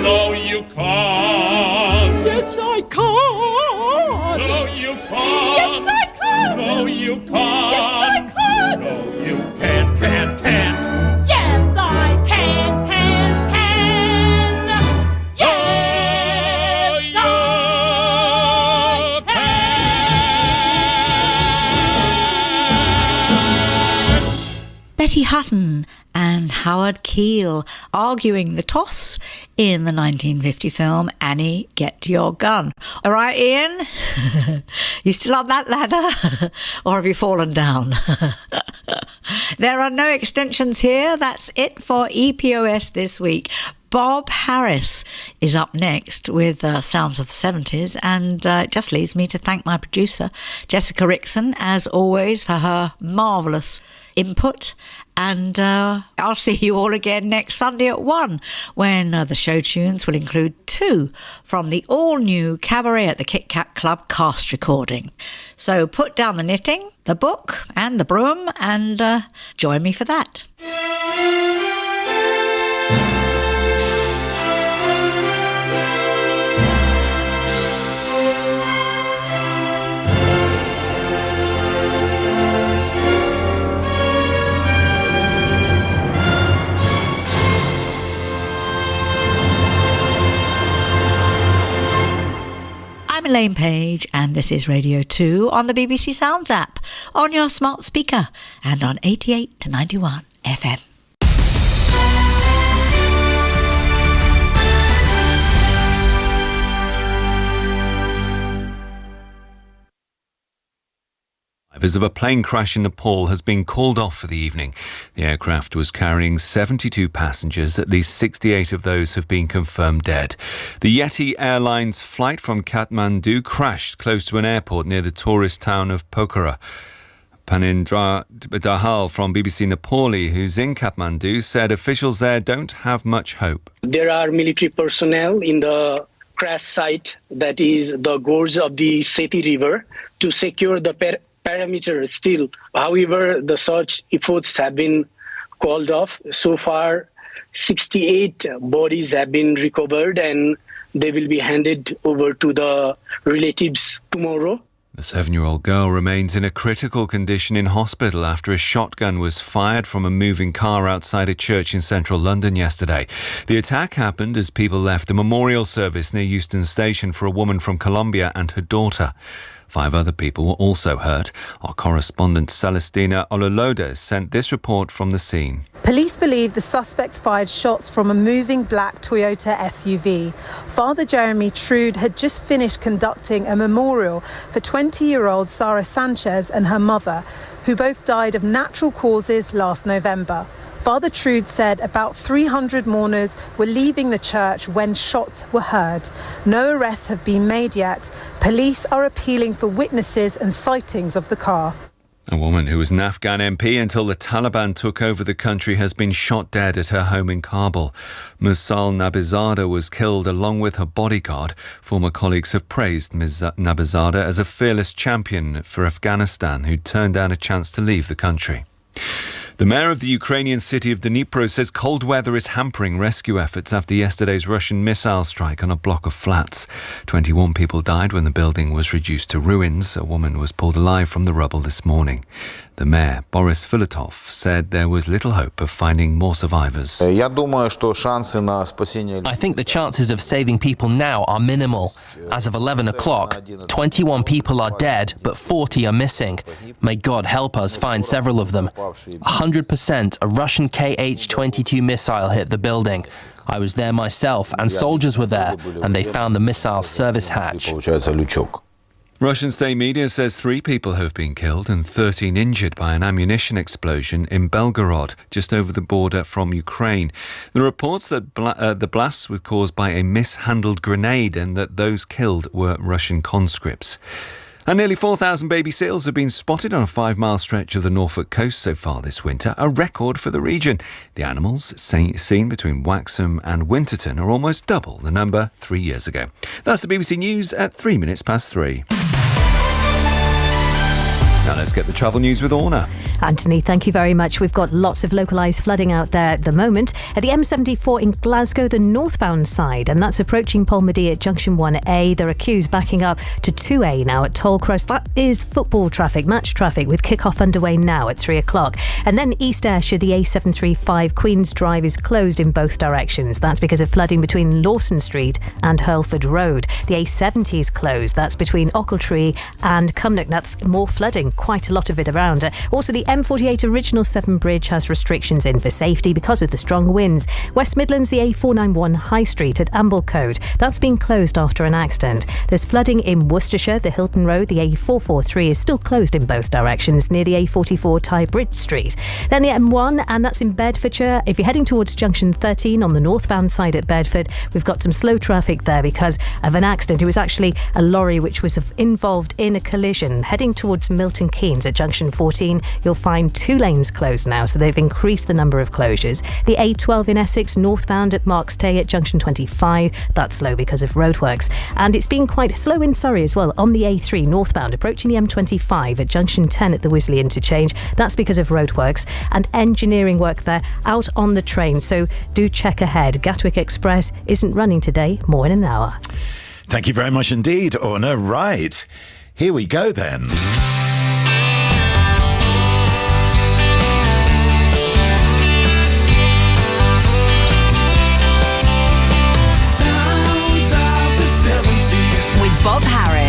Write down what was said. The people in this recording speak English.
No, you can't. Yes, I can. No, you can't. Yes, I can. No, you can't. Yes, I can. No, you can't. Yes, I can. Yes, I can. Betty Hutton and Howard Keel arguing the toss in the 1950 film Annie, Get Your Gun. All right, Ian? You still up that ladder? Or have you fallen down? There are no extensions here. That's it for EPOS this week. Bob Harris is up next with Sounds of the 70s, and it just leaves me to thank my producer, Jessica Rickson, as always, for her marvellous input. And I'll see you all again next Sunday at 1, when the show tunes will include 2 from the all-new Cabaret at the Kit Kat Club cast recording. So put down the knitting, the book and the broom, and join me for that. I'm Elaine Page, and this is Radio 2 on the BBC Sounds app, on your smart speaker, and on 88 to 91 FM. Survivors of a plane crash in Nepal has been called off for the evening. The aircraft was carrying 72 passengers. At least 68 of those have been confirmed dead. The Yeti Airlines flight from Kathmandu crashed close to an airport near the tourist town of Pokhara. Panindra Dahal from BBC Nepali, who's in Kathmandu, said officials there don't have much hope. There are military personnel in the crash site, that is the gorge of the Seti River, to secure the perimeter still. However, the search efforts have been called off. So far, 68 bodies have been recovered, and they will be handed over to the relatives tomorrow. The 7-year-old girl remains in a critical condition in hospital after a shotgun was fired from a moving car outside a church in central London yesterday. The attack happened as people left a memorial service near Euston Station for a woman from Colombia and her daughter. 5 other people were also hurt. Our correspondent Celestina Ololodes sent this report from the scene. Police believe the suspects fired shots from a moving black Toyota SUV. Father Jeremy Trude had just finished conducting a memorial for 20-year-old Sara Sanchez and her mother, who both died of natural causes last November. Father Trude said about 300 mourners were leaving the church when shots were heard. No arrests have been made yet. Police are appealing for witnesses and sightings of the car. A woman who was an Afghan MP until the Taliban took over the country has been shot dead at her home in Kabul. Musal Nabizada was killed along with her bodyguard. Former colleagues have praised Ms. Nabizada as a fearless champion for Afghanistan who turned down a chance to leave the country. The mayor of the Ukrainian city of Dnipro says cold weather is hampering rescue efforts after yesterday's Russian missile strike on a block of flats. 21 people died when the building was reduced to ruins. A woman was pulled alive from the rubble this morning. The mayor, Boris Filatov, said there was little hope of finding more survivors. I think the chances of saving people now are minimal. As of 11 o'clock, 21 people are dead, but 40 are missing. May God help us find several of them. 100% a Russian Kh-22 missile hit the building. I was there myself, and soldiers were there, and they found the missile service hatch. Russian state media says 3 people have been killed and 13 injured by an ammunition explosion in Belgorod, just over the border from Ukraine. There are reports that the blasts were caused by a mishandled grenade and that those killed were Russian conscripts. And nearly 4,000 baby seals have been spotted on a 5-mile stretch of the Norfolk coast so far this winter, a record for the region. The animals seen between Waxham and Winterton are almost double the number 3 years ago. That's the BBC News at 3 minutes past 3. Now let's get the travel news with Orna. Anthony, thank you very much. We've got lots of localised flooding out there at the moment. At the M74 in Glasgow, the northbound side, and that's approaching Polmadie at Junction 1A. There are queues backing up to 2A now at Tollcross. That is football traffic, match traffic, with kick-off underway now at 3 o'clock. And then East Ayrshire, the A735 Queen's Drive is closed in both directions. That's because of flooding between Lawson Street and Hurlford Road. The A70 is closed. That's between Ochiltree and Cumnock. That's more flooding, quite a lot of it around. Also, the M48 Original 7 Bridge has restrictions in for safety because of the strong winds. West Midlands, the A491 High Street at Amblecote. That's been closed after an accident. There's flooding in Worcestershire. The Hilton Road, the A443 is still closed in both directions near the A44 Tye Bridge Street. Then the M1, and that's in Bedfordshire. If you're heading towards Junction 13 on the northbound side at Bedford, we've got some slow traffic there because of an accident. It was actually a lorry which was involved in a collision. Heading towards Milton Keynes at Junction 14, you'll find 2 lanes closed now, so they've increased the number of closures. The A12 in Essex, northbound at Markstay at Junction 25, that's slow because of roadworks. And it's been quite slow in Surrey as well on the A3 northbound, approaching the M25 at Junction 10 at the Wisley interchange. That's because of roadworks and engineering work there out on the train, so do check ahead. Gatwick Express isn't running today, more in an hour. Thank you very much indeed, Orna. Right, here we go then. Sounds of the 70s with Bob Harris.